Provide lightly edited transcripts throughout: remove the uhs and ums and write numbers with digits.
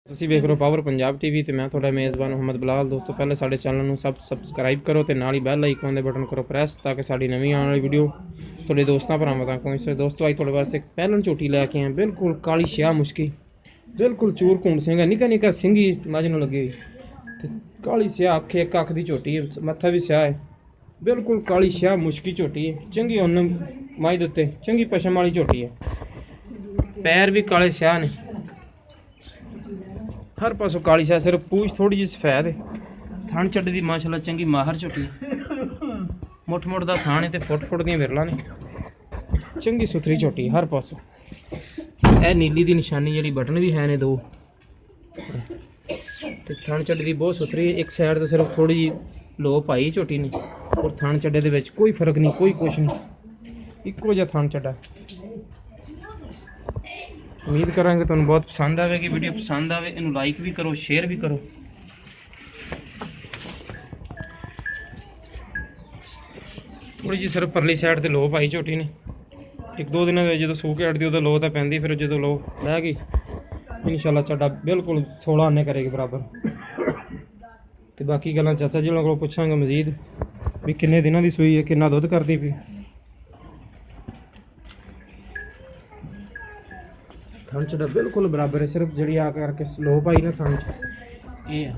ਤੁਸੀਂ ਵੇਖ ਰਹੇ ਹੋ ਪਾਵਰ ਪੰਜਾਬ ਟੀਵੀ ਤੇ ਮੈਂ ਤੁਹਾਡਾ ਮੇਜ਼ਬਾਨ ਮੁਹੰਮਦ ਬਲਾਲ। ਦੋਸਤੋ ਪਹਿਲੇ ਸਾਡੇ ਚੈਨਲ ਨੂੰ ਸਬਸਕ੍ਰਾਈਬ ਕਰੋ ਤੇ ਨਾਲ ਹੀ ਬੈਲ ਆਈਕਨ ਦੇ ਬਟਨ ਕਰੋ ਪ੍ਰੈਸ ਤਾਂ ਕਿ ਸਾਡੀ ਨਵੀਂ ਆਉਣ ਵਾਲੀ ਵੀਡੀਓ ਤੁਹਾਡੇ ਦੋਸਤਾਂ ਭਰਾਵਾਂ ਤੱਕ ਪਹੁੰਚੇ। ਦੋਸਤੋ ਅੱਜ ਤੁਹਾਡੇ ਵਾਸਤੇ ਇੱਕ ਪਹਿਲਣ ਝੋਟੀ ਲੈ ਕੇ ਆਏ ਬਿਲਕੁਲ ਕਾਲੀ ਸ਼ਾਹ ਮੁਸ਼ਕੀ, ਬਿਲਕੁਲ ਚੂਰ ਘੁੰਡ ਸਿੰਘ ਹੈ, ਨਿੱਕਾ ਨਿੱਕਾ ਸਿੰਘੀ ਮੱਝ ਨੂੰ ਲੱਗੀ ਤੇ ਕਾਲੀ ਸ਼ਾਹ ਅੱਖ ਇੱਕ ਅੱਖ ਦੀ ਝੋਟੀ ਹੈ, ਮੱਥਾ ਵੀ ਸਿਆਹ ਹੈ, ਬਿਲਕੁਲ ਕਾਲੀ ਸ਼ਾਹ ਮੁਸ਼ਕੀ ਝੋਟੀ ਹੈ। ਚੰਗੀ ਉਹਨ ਮੱਝ ਦੇ ਉੱਤੇ ਚੰਗੀ ਪਸ਼ਮ ਵਾਲੀ ਝੋਟੀ ਹੈ, ਪੈਰ ਵੀ ਕਾਲੇ ਸ਼ਾਹ ਨੇ, हर पासों काली शाह, सिर्फ पूछ थोड़ी जी सफेद है। थान चड्डी दी माशाल्लाह चंगी माहर झोटी, मुठ मुठ दा थान है ते फुट फुट दी विरला ने, चंगी सुथरी झोटी हर पासों। ए नीली दी निशानी जी बटन भी है ने दो ते थान चड्डी दी बहुत सुथरी है। एक साइड तो सिर्फ थोड़ी जी लो पाई झोटी ने और थान चड्डे दे विच कोई फर्क नहीं, कोई कुछ नहीं, इक्को जिहा थान चड्डा। उम्मीद करांगे तुहानूं बहुत पसंद आएगी। वीडियो पसंद आए इनू लाइक भी करो, शेयर भी करो। थोड़ी जी सिर्फ परली साइड ते लो पाई झोटी ने, एक दो दिन जो सू के हटती उदों लो तो पैंदी, फिर जो लो लै गई इंशाल्लाह चड्डा बिल्कुल 16 आने करेगी बराबर। तो बाकी गल्लां चाचा जी को पुछांगे मजीद भी किन्ने दिनों की सूई है, किन्ना दुध करती पई। थान चड्डा बिल्कुल बराबर है, सिर्फ जी आ करके स्लो पाई ना थान ये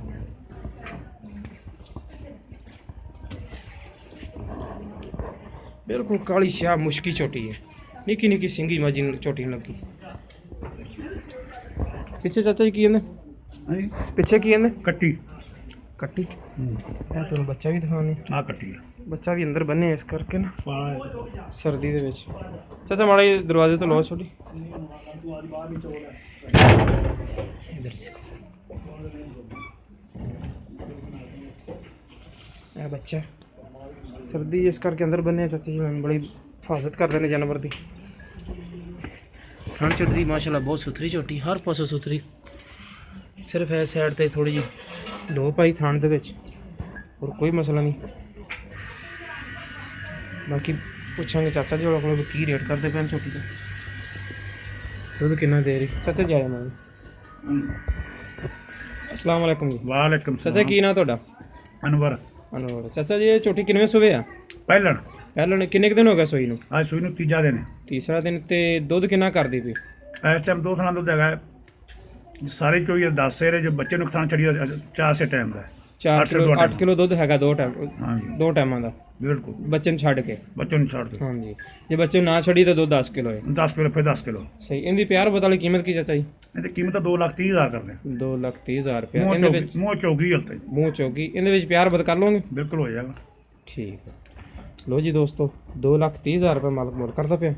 बिल्कुल काली शाह मुश्की झोटी है, निक्की निक्की सिंगी मजी झोटी लगी। पिछे चाचा जी की कहते, पिछे की कहते कट्टी कट्टी तुम बच्चा भी दिखाने। हाँ कट्टी बच्चा भी अंदर बने इस करके ना सर्दी दे विच। चाचा माड़ा जी दरवाजे तो लो छोटी इधर देखो बच्चा सर्दी इस करके अंदर बने। चाचा जी बड़ी हिफाजत करते हैं जानवर की। थान चढ़ती माशाल्लाह बहुत सुथरी झोटी, हर पासों सुथरी, सिर्फ है साइड ते थोड़ी जी लो पाई थान दे विच और कोई मसला नहीं। बाकी पुछांगे चाचा जी को की रेट करते पे झोटी का, दुध कितना दे रही चाचा जी। आया मैं अस्सलाम वालेकुम जी। वालेकुम चाचा की ना ਤੁਹਾਡਾ? अनवर। अनवर चाचा जी ये झोटी किनवे सूबे आ? ਪਹਿਲਣ ਪਹਿਲਣ ਕਿੰਨੇ ਕੁ ਦਿਨ ਹੋ ਗਏ ਸੂਈ ਨੂੰ? ਅੱਜ ਸੂਈ ਨੂੰ ਤੀਜਾ ਦਿਨ ਹੈ। ਤੀਸਰਾ ਦਿਨ ਤੇ ਦੁੱਧ ਕਿੰਨਾ ਕਰਦੀ ਪਈ? ਇਸ ਟਾਈਮ ਦੋ ਥਣਾ ਦੁੱਧ ਹੈਗਾ ਹੈ। ਸਾਰੇ ਚੋਈ 10 ਸੇਰੇ ਜੋ ਬੱਚੇ ਨੂੰ ਖਾਣ ਚੜੀ 4 ਸੇ ਟਾਈਮ ਦਾ 8 ਕਿਲੋ ਦੁੱਧ ਹੈਗਾ ਦੋ ਟਾਈਮ, ਹਾਂਜੀ ਦੋ ਟਾਈਮਾਂ ਦਾ ਬਿਲਕੁਲ। ਬੱਚੇ ਨੂੰ ਛੱਡ ਕੇ? ਬੱਚੇ ਨੂੰ ਛੱਡ ਦਿਓ। ਹਾਂਜੀ, ਜੇ ਬੱਚੇ ਨੂੰ ਨਾ ਛੱਡੀ ਤਾਂ ਦੁੱਧ 10 ਕਿਲੋ ਹੈ। 10 ਕਿਲੋ ਫਿਰ 10 ਕਿਲੋ ਸਹੀ। ਇਹਦੀ ਪਿਆਰ ਬਤਾ ਵਾਲੀ ਕੀਮਤ ਕੀ ਚਾਚਾ ਜੀ? ਇਹਦੀ ਕੀਮਤ 2,30,000 ਕਰਦੇ। 2,30,000 ਰੁਪਏ। ਇਹਦੇ ਵਿੱਚ ਮੂੰਹ ਚੌਗੀ ਹਲਤੇ ਮੂੰਹ ਚੌਗੀ, ਇਹਦੇ ਵਿੱਚ ਪਿਆਰ ਬਤ ਕਰ ਲਓਗੇ? ਬਿਲਕੁਲ ਹੋ ਜਾਏਗਾ। ਠੀਕ ਹੈ ਲੋ ਜੀ ਦੋਸਤੋ 2,30,000 ਰੁਪਏ ਮਾਲਕ ਮੁੱਲ ਕਰਦਾ ਪਿਆ।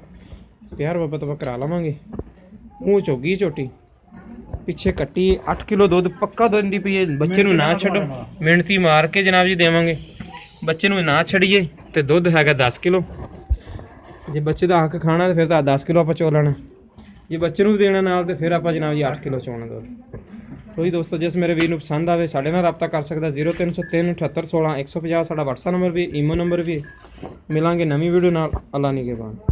ਪਿਆਰ ਬਾਬਤ ਆਪਾਂ ਕਰਾ ਲਵਾਂਗੇ। ਮੂੰਹ ਚੌਗੀ ਝੋਟੀ, ਪਿੱਛੇ ਕੱਟੀ 8 ਕਿਲੋ ਦੁੱਧ ਪੱਕਾ ਦਿੰਦੀ ਪਈ ਹੈ। ਬੱਚੇ ਨੂੰ ਨਾ ਛੱਡੋ, ਮਿਹਨਤੀ ਮਾਰ ਕੇ ਜਨਾਬ ਜੀ ਦੇਵਾਂਗੇ। ਬੱਚੇ ਨੂੰ ਨਾ ਛੱਡੀਏ ਤੇ ਦੁੱਧ ਹੈਗਾ 10 ਕਿਲੋ। ਜੇ ਬੱਚੇ ਦਾ ਹੱਕ ਖਾਣਾ ਤੇ ਫਿਰ ਤਾਂ 10 ਕਿਲੋ ਆਪਾਂ ਚੋਲਣਾ, ਜੇ ਬੱਚੇ ਨੂੰ ਵੀ ਦੇਣਾ ਨਾਲ ਤੇ ਫਿਰ ਆਪਾਂ ਜਨਾਬ ਜੀ 8 ਕਿਲੋ ਚੋਣਾ ਦੁੱਧ। ਕੋਈ ਦੋਸਤੋ ਜਿਸ ਮੇਰੇ ਵੀਰ ਨੂੰ ਪਸੰਦ ਆਵੇ ਸਾਡੇ ਨਾਲ ਰਾਬਤਾ ਕਰ ਸਕਦਾ 0303 78 16 150। ਸਾਡਾ WhatsApp ਨੰਬਰ ਵੀ, ਈਮੋ ਨੰਬਰ ਵੀ। ਮਿਲਾਂਗੇ ਨਵੀਂ ਵੀਡੀਓ ਨਾਲ। ਅੱਲਾ ਨਿਗਹਿਬਾਨ।